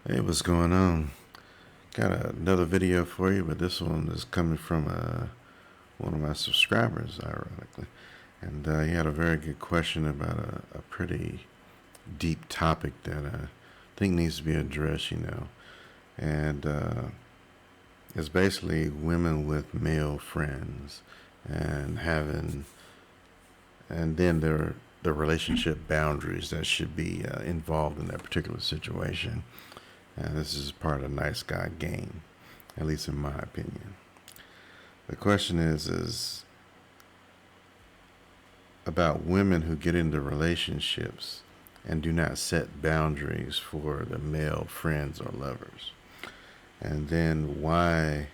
Hey, what's going on? Got another video for you, but this one is coming from one of my subscribers, ironically. And he had a very good question about a pretty deep topic that I think needs to be addressed. And it's basically women with male friends and and then the relationship boundaries that should be involved in that particular situation. And this is part of the nice guy game, at least in my opinion. The question is about women who get into relationships and do not set boundaries for the male friends or lovers. And then why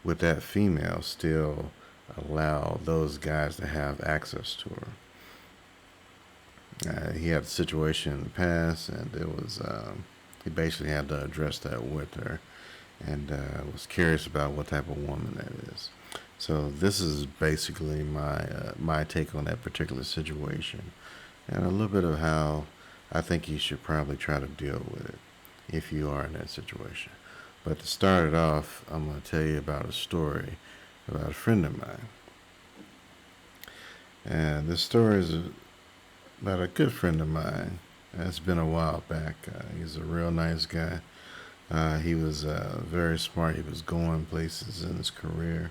would that female still allow those guys to have access to her? He had a situation in the past, and he basically had to address that with her, and was curious about what type of woman that is. So this is basically my take on that particular situation, and a little bit of how I think you should probably try to deal with it if you are in that situation. But to start it off, I'm going to tell you about a story about a friend of mine. And this story is about a good friend of mine. It's been a while back. He's a real nice guy. He was very smart. He was going places in his career.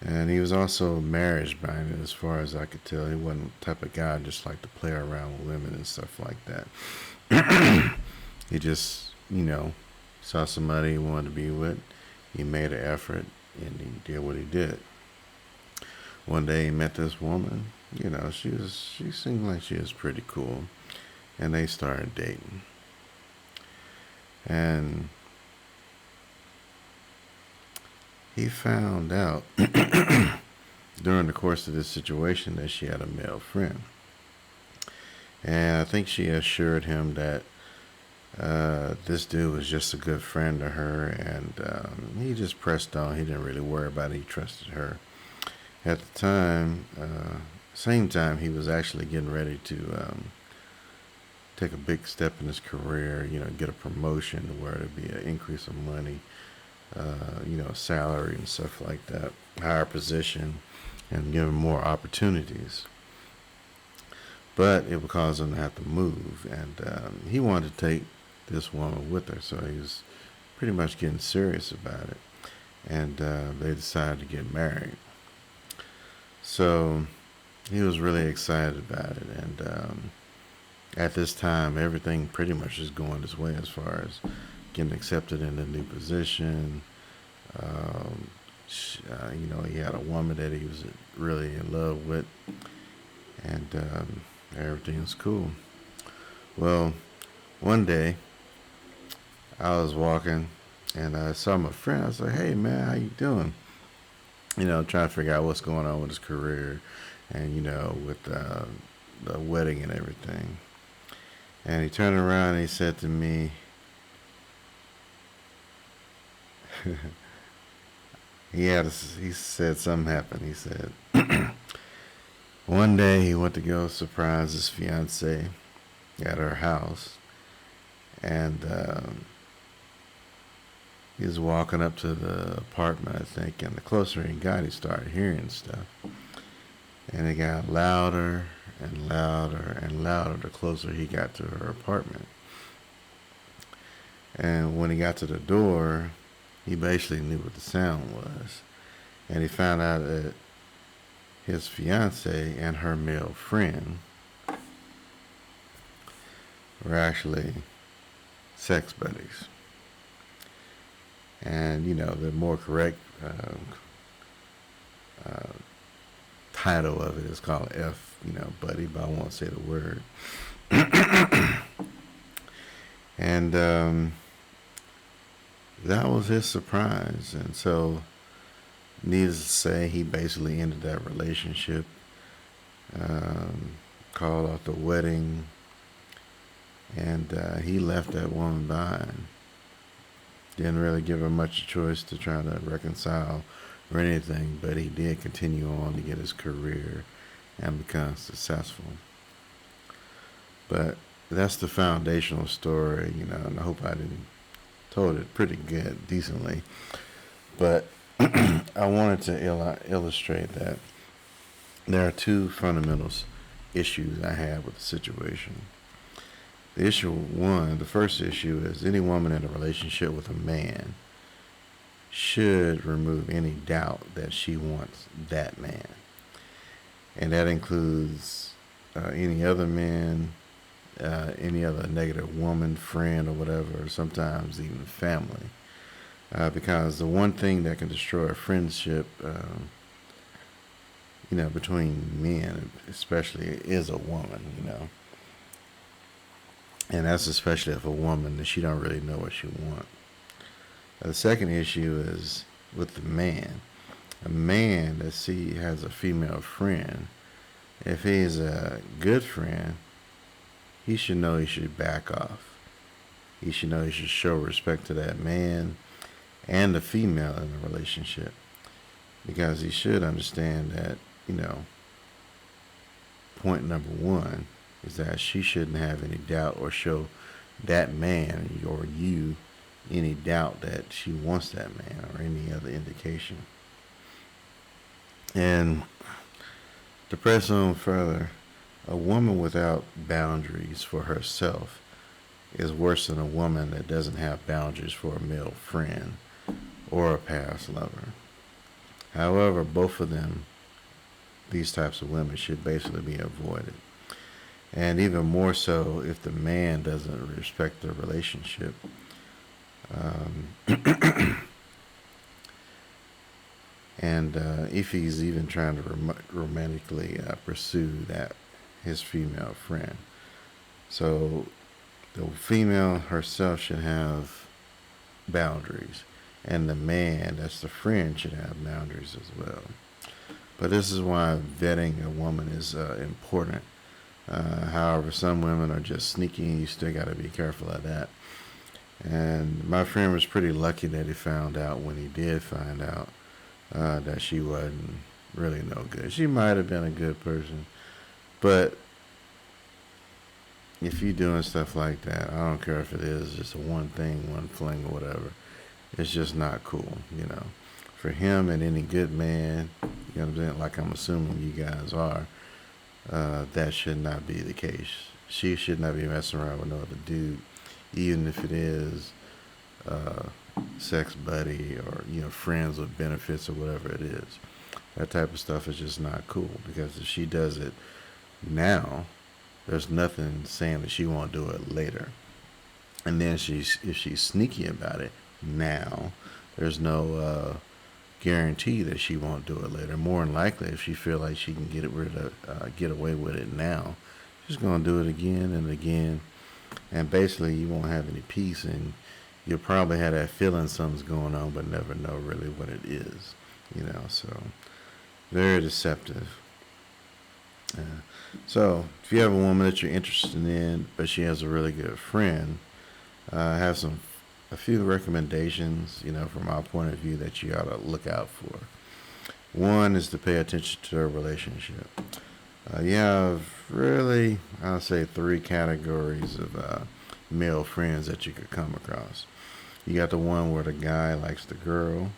And he was also marriage minded, as far as I could tell. He wasn't the type of guy just like to play around with women and stuff like that. He just, saw somebody he wanted to be with. He made an effort and he did what he did. One day he met this woman. She seemed like she was pretty cool, and they started dating. And he found out during the course of this situation that she had a male friend. And I think she assured him that this dude was just a good friend to her, and he just pressed on. He didn't really worry about it. He trusted her. At the same time, he was actually getting ready to take a big step in his career, get a promotion to where it'd be an increase of money, salary and stuff like that, higher position, and give him more opportunities. But it would cause him to have to move, and he wanted to take this woman with her, so he was pretty much getting serious about it. And they decided to get married. So he was really excited about it, and at this time, everything pretty much is going his way as far as getting accepted in a new position. Um, he had a woman that he was really in love with, and everything was cool. Well, one day I was walking and I saw my friend. I was like, "Hey, man, how you doing?" Trying to figure out what's going on with his career, and with the wedding and everything. And he turned around and he said to me, he said something happened. He said one day he went to go surprise his fiance at her house, and he was walking up to the apartment, I think, and the closer he got, he started hearing stuff. And it got louder and louder and louder the closer he got to her apartment. And when he got to the door, he basically knew what the sound was. And he found out that his fiance and her male friend were actually sex buddies. And, the more correct uh, title of it is called F, buddy, but I won't say the word. And that was his surprise. And so, needless to say, he basically ended that relationship, um, called off the wedding, and he left that woman behind. Didn't really give her much choice to try to reconcile or anything, but he did continue on to get his career and become successful. But that's the foundational story, and I hope I didn't told it pretty good, decently. But I wanted to illustrate that there are two fundamental issues I have with the situation. The first issue is any woman in a relationship with a man should remove any doubt that she wants that man. And that includes any other man, any other negative woman, friend, or whatever, or sometimes even family. Because the one thing that can destroy a friendship, between men, especially, is a woman. And that's especially if a woman that she don't really know what she wants. The second issue is with the man. A man that has a female friend, if he's a good friend, he should know he should back off. He should know he should show respect to that man and the female in the relationship. Because he should understand that, point number one is that she shouldn't have any doubt or show that man or you any doubt that she wants that man or any other indication. And to press on further, a woman without boundaries for herself is worse than a woman that doesn't have boundaries for a male friend or a past lover. However, both of them, these types of women, should basically be avoided. And even more so if the man doesn't respect the relationship. And if he's even trying to romantically pursue his female friend. So the female herself should have boundaries, and the man, that's the friend, should have boundaries as well. But this is why vetting a woman is important. However, some women are just sneaky, and you still got to be careful of that. And my friend was pretty lucky that he found out when he did find out that she wasn't really no good. She might have been a good person, but if you're doing stuff like that, I don't care if it is just a one thing, one fling, or whatever. It's just not cool, For him and any good man, like I'm assuming you guys are, that should not be the case. She should not be messing around with no other dude, even if it is sex buddy or friends with benefits or whatever it is. That type of stuff is just not cool, because if she does it now, there's nothing saying that she won't do it later. And then if she's sneaky about it now, there's no guarantee that she won't do it later. More than likely, if she feel like she can get away with it now, she's gonna do it again and again, and basically you won't have any peace, and you'll probably have that feeling something's going on, but never know really what it is. So very deceptive. So if you have a woman that you're interested in, but she has a really good friend, I have a few recommendations, from my point of view, that you ought to look out for. One is to pay attention to their relationship. You have really, I'll say, 3 categories of male friends that you could come across. You got the one where the guy likes the girl,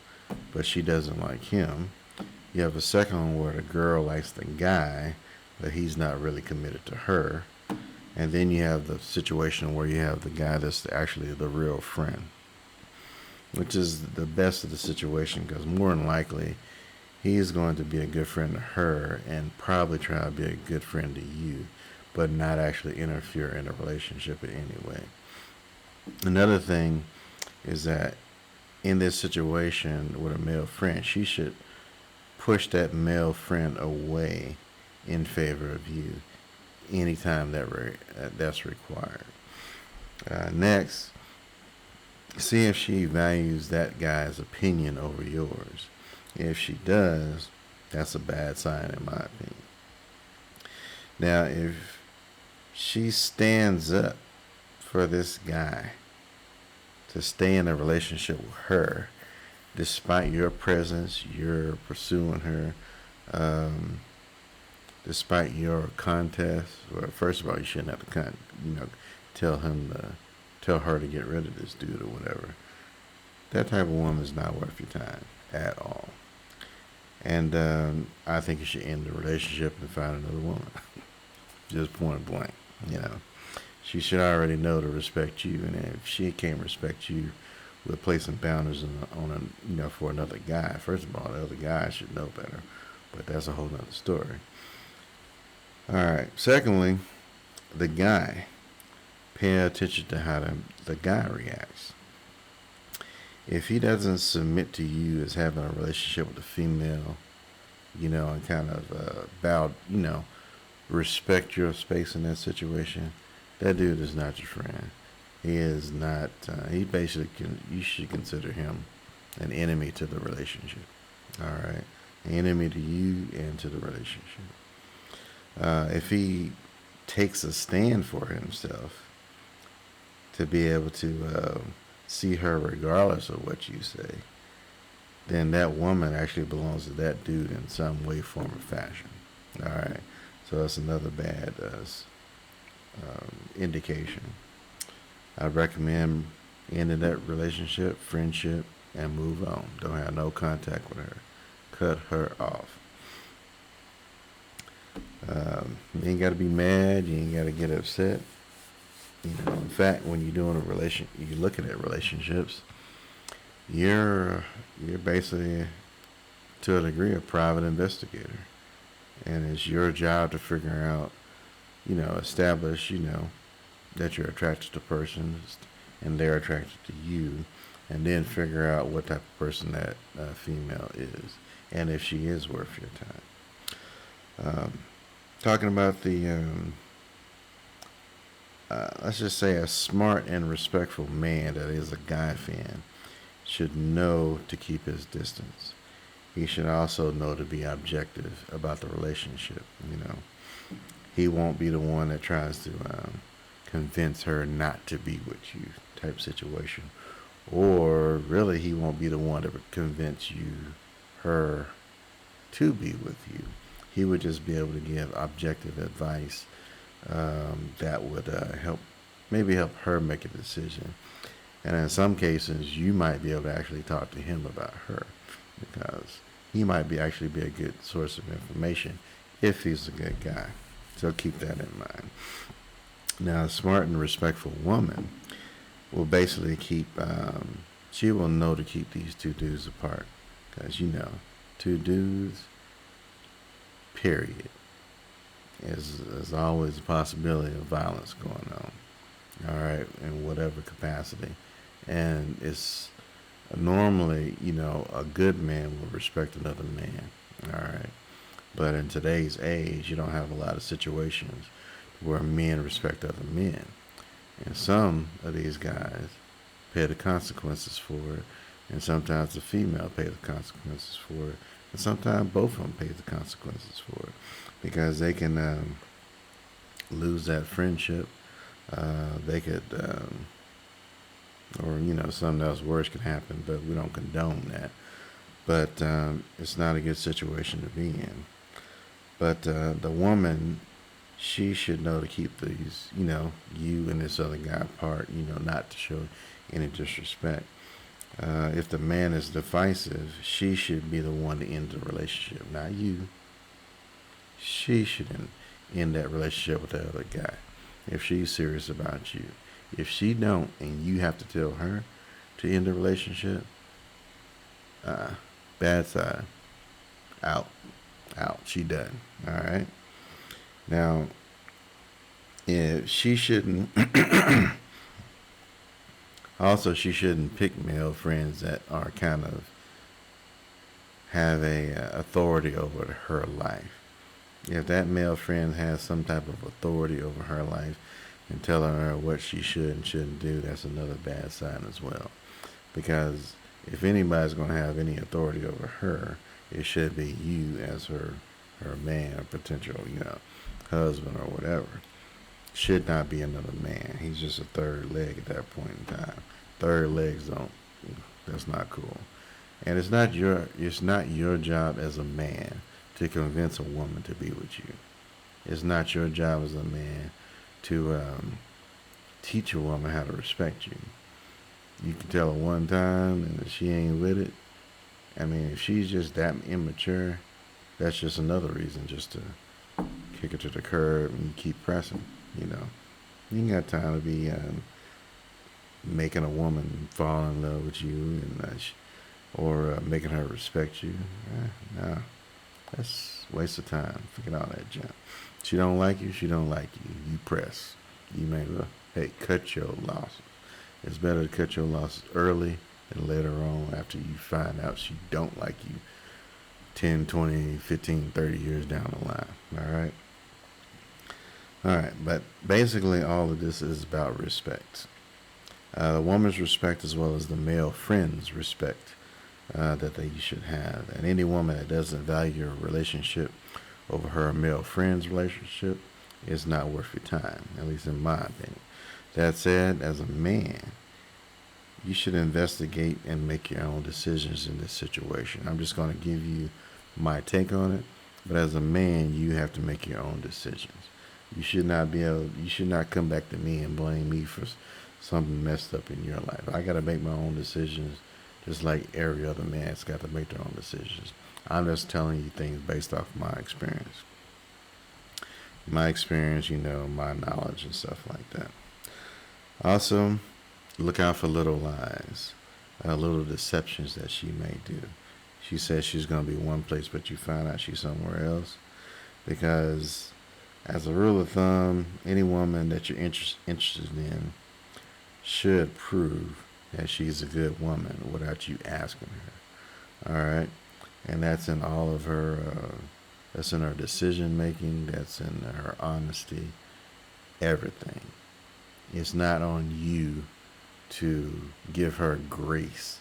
but she doesn't like him. You have a second one where the girl likes the guy, but he's not really committed to her. And then you have the situation where you have the guy that's actually the real friend, which is the best of the situation, because more than likely he's going to be a good friend to her and probably try to be a good friend to you, but not actually interfere in a relationship in any way. Another thing is that in this situation with a male friend, she should push that male friend away in favor of you anytime that's required. Next, see if she values that guy's opinion over yours. If she does, that's a bad sign in my opinion. Now, if she stands up for this guy to stay in a relationship with her, despite your presence, you're pursuing her, despite your contest. Well, first of all, you shouldn't have to tell her to get rid of this dude or whatever. that type of woman is not worth your time at all. And I think you should end the relationship and find another woman. Just point blank, you know. She should already know to respect you, and if she can't respect you with placing boundaries on a, for another guy, first of all, the other guy should know better, but that's a whole nother story. All right. Secondly, the guy. Pay attention to how the guy reacts. If he doesn't submit to you as having a relationship with a female, and kind of respect your space in that situation, that dude is not your friend. He is not. He basically you should consider him an enemy to the relationship. All right, an enemy to you and to the relationship. If he takes a stand for himself to be able to see her regardless of what you say, then that woman actually belongs to that dude in some way, form, or fashion. All right, so that's another bad indication. I recommend ending that relationship, friendship, and move on. Don't have no contact with her. Cut her off. You ain't got to be mad. You ain't got to get upset. In fact, when you're doing you're looking at relationships, you're basically, to a degree, a private investigator, and it's your job to figure out, establish, that you're attracted to persons and they're attracted to you, and then figure out what type of person that female is, and if she is worth your time. Talking about the let's just say a smart and respectful man that is a guy fan should know to keep his distance. He should also know to be objective about the relationship. He won't be the one that tries to convince her not to be with you type situation, or really he won't be the one to convince her to be with you. He would just be able to give objective advice that would maybe help her make a decision. And in some cases, you might be able to actually talk to him about her, because he might actually be a good source of information if he's a good guy. So keep that in mind. Now, a smart and respectful woman will basically she will know to keep these two dudes apart, because two dudes, period. There's always a possibility of violence going on, all right, in whatever capacity. And it's normally, a good man will respect another man, all right. But in today's age, you don't have a lot of situations where men respect other men. And some of these guys pay the consequences for it, and sometimes the female pay the consequences for it, and sometimes both of them pay the consequences for it, because they can lose that friendship. They could, or something else worse can happen, but we don't condone that. But it's not a good situation to be in. But the woman, she should know to keep these, you and this other guy apart, not to show any disrespect. If the man is divisive, she should be the one to end the relationship, not you. She should end that relationship with the other guy if she's serious about you. If she don't, and you have to tell her to end the relationship, bad side, out, she done. All right. Now, if she shouldn't, also she shouldn't pick male friends that are kind of have a authority over her life. If that male friend has some type of authority over her life and telling her what she should and shouldn't do, that's another bad sign as well. Because if anybody's going to have any authority over her, it should be you as her man or potential, husband or whatever. Should not be another man. He's just a third leg at that point in time. Third legs that's not cool. And it's not your job as a man to convince a woman to be with you. It's not your job as a man to teach a woman how to respect you. You can tell her one time and if she ain't with it. I mean, if she's just that immature, that's just another reason just to kick her to the curb and keep pressing. You know, you ain't got time to be making a woman fall in love with you and or making her respect you. No, that's a waste of time. Forget all that junk. She don't like you. She don't like you. You press. You may well, hey, cut your losses. It's better to cut your losses early than later on after you find out she don't like you 10, 20, 15, 30 years down the line. All right? All right, but basically all of this is about respect. The woman's respect as well as the male friend's respect that they should have. And any woman that doesn't value a relationship over her male friend's relationship is not worth your time, at least in my opinion. That said, as a man, you should investigate and make your own decisions in this situation. I'm just going to give you my take on it, but as a man, you have to make your own decisions. You should not be able. You should not come back to me and blame me for something messed up in your life. I got to make my own decisions, just like every other man's got to make their own decisions. I'm just telling you things based off my experience. My experience, my knowledge and stuff like that. Also, look out for little lies, little deceptions that she may do. She says she's going to be one place, but you find out she's somewhere else. Because, as a rule of thumb, any woman that you're interested in should prove that she's a good woman without you asking her. All right? And that's in all of her, that's in her decision making, that's in her honesty, everything. It's not on you to give her grace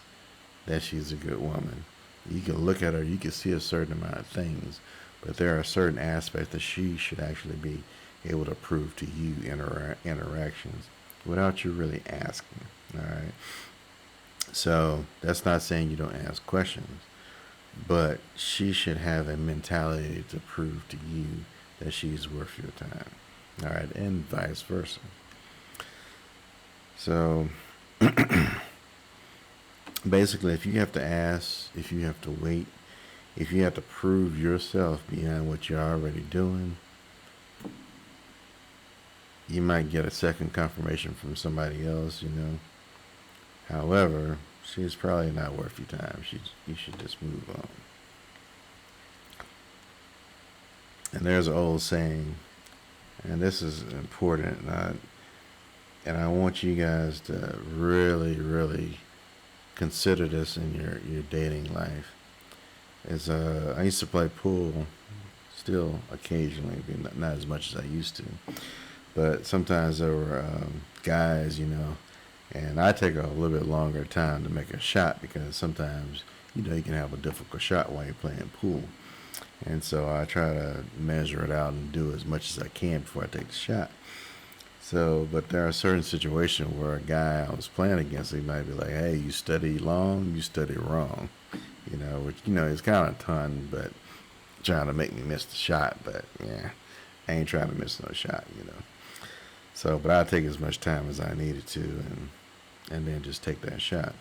that she's a good woman. You can look at her, you can see a certain amount of things, but there are certain aspects that she should actually be able to prove to you in her interactions without you really asking. All right. So that's not saying you don't ask questions, but she should have a mentality to prove to you that she's worth your time. All right, and vice versa. So basically, if you have to ask, if you have to wait, if you have to prove yourself beyond what you're already doing, you might get a second confirmation from somebody else. However, she's probably not worth your time. You should just move on. And there's an old saying, and this is important, and I want you guys to really, really consider this in your dating life. I used to play pool, still occasionally, but not as much as I used to. But sometimes there were guys, and I take a little bit longer time to make a shot because sometimes, you can have a difficult shot while you're playing pool. And so I try to measure it out and do as much as I can before I take the shot. So, but there are certain situations where a guy I was playing against, he might be like, hey, you study long, you study wrong. Which, is kind of ton, but trying to make me miss the shot. But, yeah, I ain't trying to miss no shot. So, but I take as much time as I needed to and then just take that shot.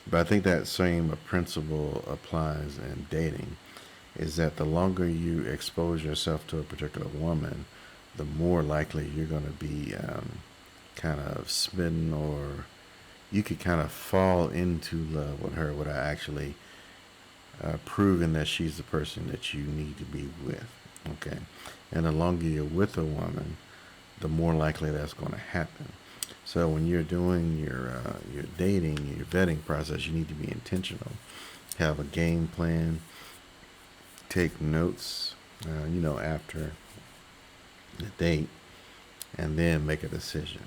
But I think that same principle applies in dating, is that the longer you expose yourself to a particular woman, the more likely you're going to be kind of smitten, or you could kind of fall into love with her without actually proving that she's the person that you need to be with. Okay, and the longer you're with a woman, the more likely that's going to happen. So when you're doing your dating, your vetting process, you need to be intentional. Have a game plan. Take notes, after the date, and then make a decision.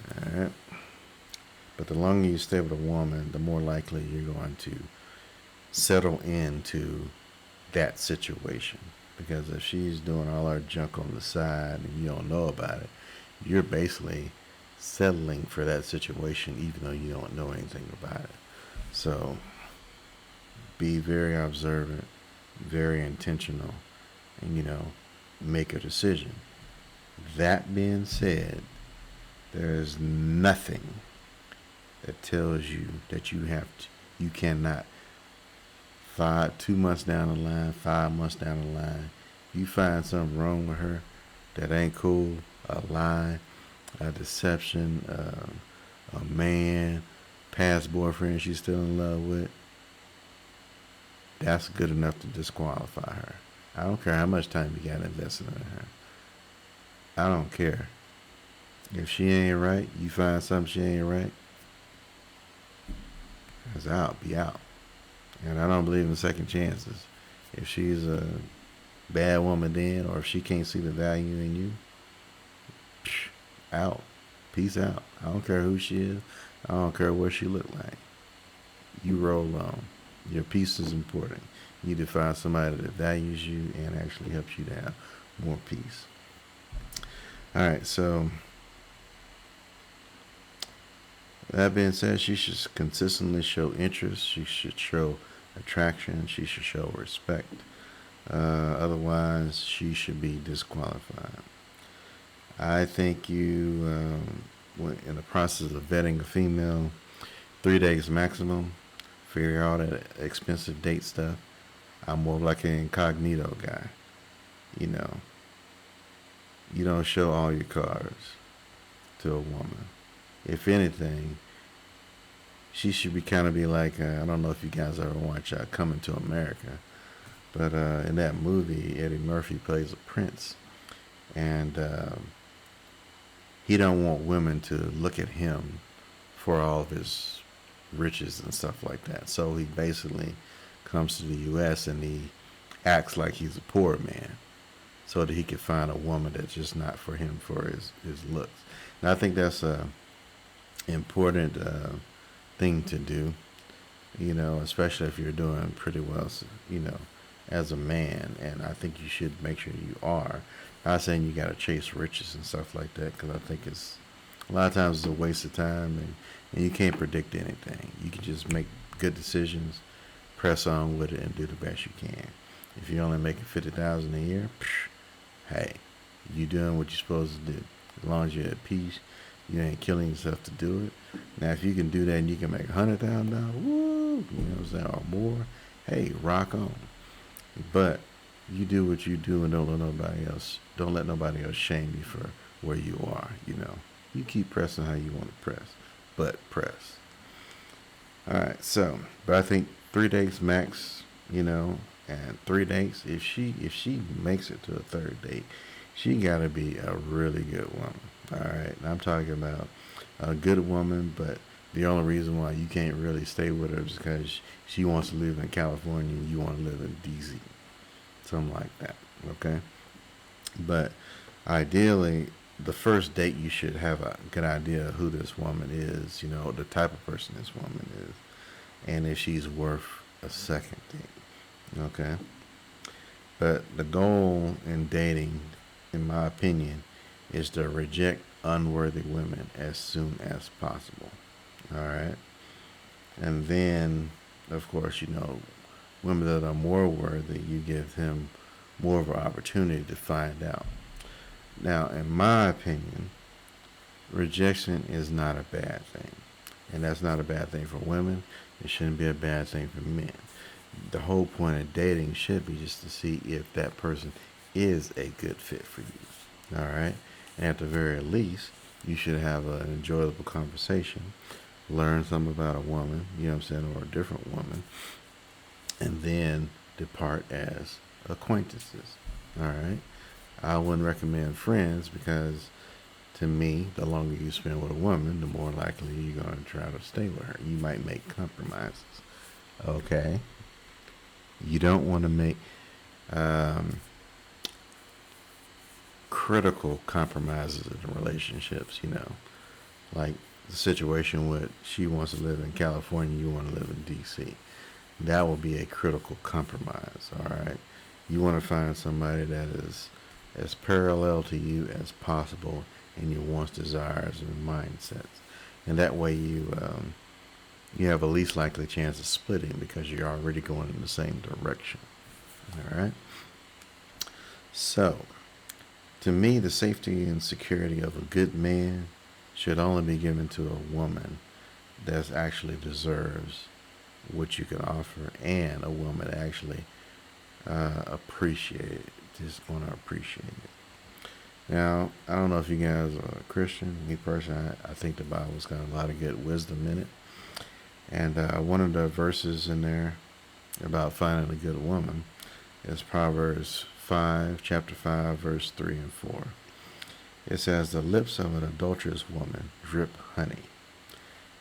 All right. But the longer you stay with a woman, the more likely you're going to settle into that situation. Because if she's doing all her junk on the side and you don't know about it, you're basically settling for that situation even though you don't know anything about it. So be very observant, very intentional, and make a decision. That being said, there is nothing that tells you that you cannot. 2 months down the line, 5 months down the line, you find something wrong with her that ain't cool, a lie, a deception, a man, past boyfriend she's still in love with, that's good enough to disqualify her. I don't care how much time you got invested in her. I don't care. If she ain't right, you find something she ain't right, it's out, be out. And I don't believe in second chances. If she's a bad woman then, or if she can't see the value in you, out. Peace out. I don't care who she is. I don't care what she look like. You roll on. Your peace is important. You need to find somebody that values you and actually helps you to have more peace. All right, so that being said, she should consistently show interest. She should show attraction. She should show respect. Otherwise, she should be disqualified. I think you, in the process of vetting a female, 3 days maximum. Figure out that expensive date stuff. I'm more like an incognito guy. You know, you don't show all your cards to a woman. If anything, she should be kind of be like, I don't know if you guys ever watch Coming to America, but in that movie, Eddie Murphy plays a prince, and he don't want women to look at him for all of his riches and stuff like that. So he basically comes to the U.S. and he acts like he's a poor man, so that he can find a woman that's just not for him for his looks. And I think that's a important thing to do, especially if you're doing pretty well, as a man. And I think you should make sure you are. Not saying you got to chase riches and stuff like that, because I think it's a lot of times it's a waste of time, and you can't predict anything. You can just make good decisions, press on with it, and do the best you can. If you're only making $50,000 a year, hey, you doing what you're supposed to do. As long as you're at peace, you ain't killing yourself to do it. Now, if you can do that and you can make $100,000, woo, or more, hey, rock on. But you do what you do, and don't let nobody else shame you for where you are. You keep pressing how you want to press, but press. All right, but I think 3 days max, and 3 days. If she makes it to a third date, she gotta be a really good woman. All right, and I'm talking about a good woman, but the only reason why you can't really stay with her is because she wants to live in California and you want to live in DC, something like that. Okay, but ideally, the first date you should have a good idea of who this woman is, the type of person this woman is, and if she's worth a second date. Okay, but the goal in dating, in my opinion, is to reject unworthy women as soon as possible. All right, and then, of course, women that are more worthy, you give him more of an opportunity to find out. Now, in my opinion, rejection is not a bad thing. And that's not a bad thing for women. It shouldn't be a bad thing for men. The whole point of dating should be just to see if that person is a good fit for you. All right? And at the very least, you should have an enjoyable conversation, learn something about a woman, or a different woman, and then depart as acquaintances. All right? I wouldn't recommend friends, because to me, the longer you spend with a woman, the more likely you're going to try to stay with her. You might make compromises. Okay? You don't want to make critical compromises in relationships, like the situation where she wants to live in California, you want to live in DC. That will be a critical compromise. All right? You want to find somebody that is as parallel to you as possible in your wants, desires, and mindsets, and that way you have a least likely chance of splitting, because you're already going in the same direction. All right. So, to me, the safety and security of a good man should only be given to a woman that actually deserves what you can offer, and a woman that actually appreciate it, just want to appreciate it. Now, I don't know if you guys are Christian. Me personally, I think the Bible's got a lot of good wisdom in it. And one of the verses in there about finding a good woman is Proverbs 5, chapter 5, verse 3 and 4. It says, "The lips of an adulterous woman drip honey,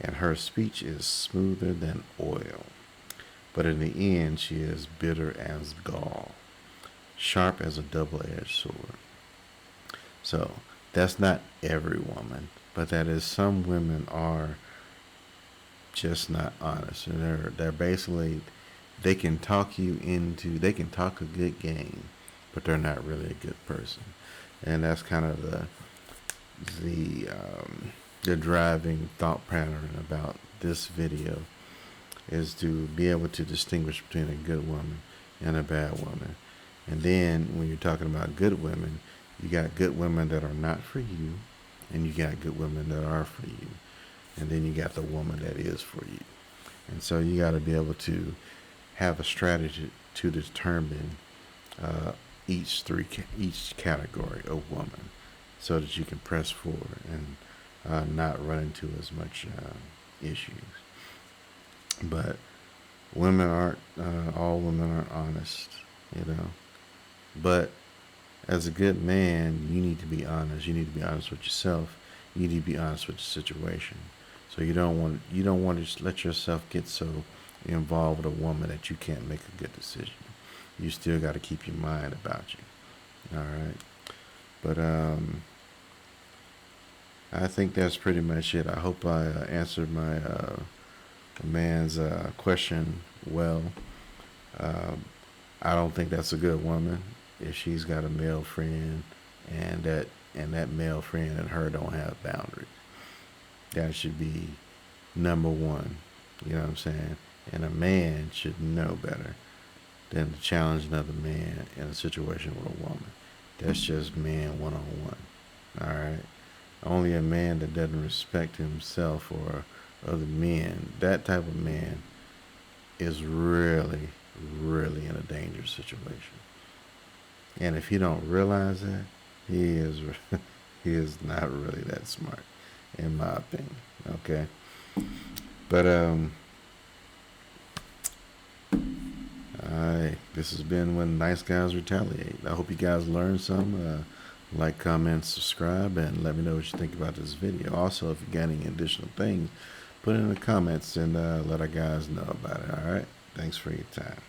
and her speech is smoother than oil. But in the end, she is bitter as gall, sharp as a double-edged sword." So that's not every woman, but that is some women are just not honest, and they're basically, they can talk a good game, but they're not really a good person, and that's kind of the the driving thought pattern about this video, is to be able to distinguish between a good woman and a bad woman. And then when you're talking about good women, you got good women that are not for you, and you got good women that are for you, and then you got the woman that is for you. And so you got to be able to have a strategy to determine each category of woman, so that you can press forward and not run into as much issues. But women aren't all women aren't honest, you know. But as a good man, you need to be honest. You need to be honest with yourself. You need to be honest with the situation. So you don't want to let yourself get so involved with a woman that you can't make a good decision. You still got to keep your mind about you. All right. But I think that's pretty much it. I hope I answered my man's question well. Um, I don't think that's a good woman if she's got a male friend, and that male friend and her don't have boundaries. That should be number one. You know what I'm saying? And a man should know better than to challenge another man in a situation with a woman. That's just man one on one. All right. Only a man that doesn't respect himself or other men, that type of man is really, really in a dangerous situation. And if he don't realize that, he is he is not really that smart, in my opinion. Okay, but this has been When Nice Guys Retaliate. I hope you guys learned some. Like, comment, subscribe, and let me know what you think about this video. Also, if you got any additional things, put it in the comments and let our guys know about it. All right. Thanks for your time.